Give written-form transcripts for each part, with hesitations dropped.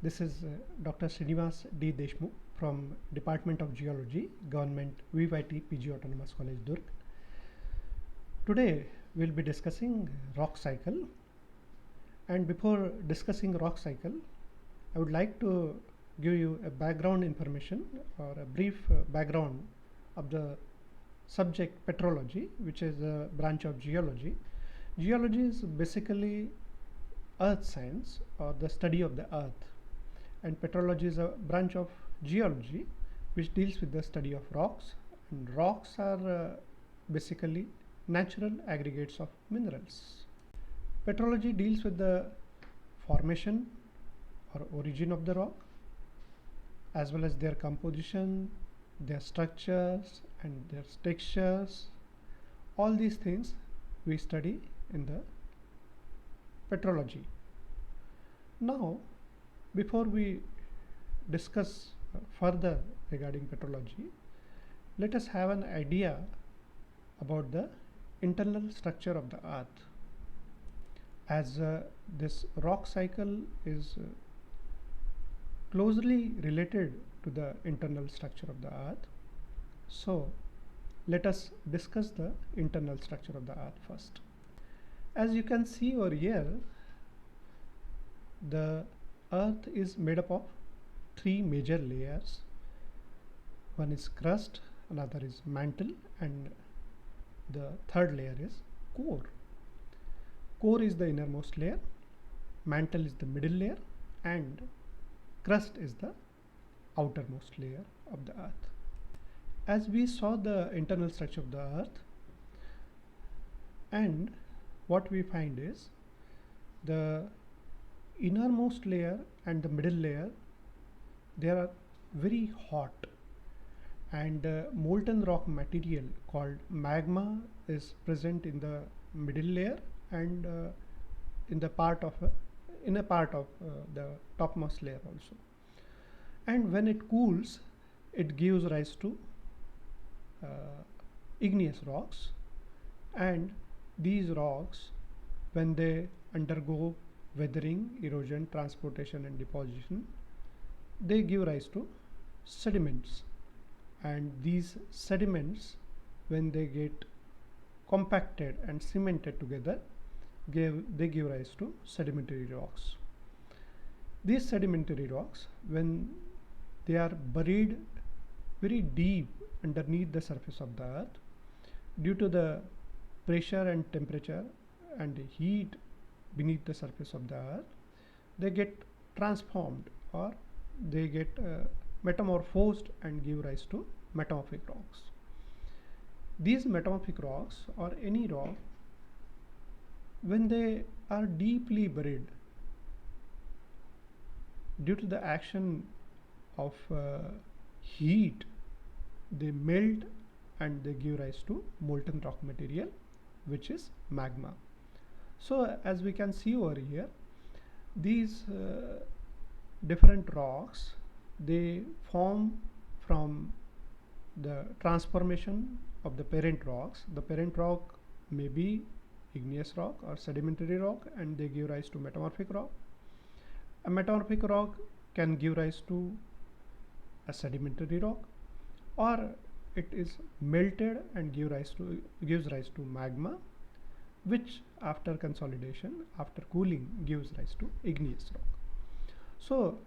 This is Dr. Srinivas D. Deshmukh from Department of Geology, Government VYT PG Autonomous College, Durg. Today we'll be discussing rock cycle, and before discussing rock cycle, I would like to give you a background information or a brief background of the subject petrology, which is a branch of geology. Geology is basically earth science or the study of the earth, and petrology is a branch of geology which deals with the study of rocks, and rocks are basically natural aggregates of minerals. Petrology deals with the formation or origin of the rock, as well as their composition, their structures and their textures. All these things we study in the petrology. Now, before we discuss further regarding petrology, let us have an idea about the internal structure of the earth. As this rock cycle is closely related to the internal structure of the earth, so let us discuss the internal structure of the earth first. As you can see over here, the earth is made up of three major layers. One is crust, another is mantle, and the third layer is core. Core is the innermost layer, mantle is the middle layer, and crust is the outermost layer of the earth. As we saw the internal structure of the earth, and what we find is the innermost layer and the middle layer, they are very hot, and molten rock material called magma is present in the middle layer and in a part of the topmost layer also. And when it cools, it gives rise to igneous rocks, and these rocks, when they undergo weathering, erosion, transportation and deposition, they give rise to sediments, and these sediments, when they get compacted and cemented together, they give rise to sedimentary rocks. These sedimentary rocks, when they are buried very deep underneath the surface of the earth, due to the pressure and temperature and heat beneath the surface of the earth, they get transformed or they get metamorphosed and give rise to metamorphic rocks. These metamorphic rocks, or any rock, when they are deeply buried, due to the action of heat, they melt and they give rise to molten rock material, which is magma. So as we can see over here, these different rocks, they form from the transformation of the parent rocks. The parent rock may be igneous rock or sedimentary rock, and they give rise to metamorphic rock. A metamorphic rock can give rise to a sedimentary rock, or it is melted and gives rise to magma, which after consolidation, after cooling, gives rise to igneous rock. So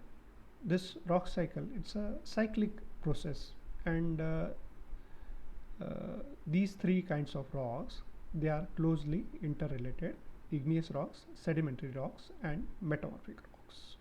this rock cycle, it's a cyclic process, and these three kinds of rocks, they are closely interrelated: igneous rocks, sedimentary rocks and metamorphic rocks.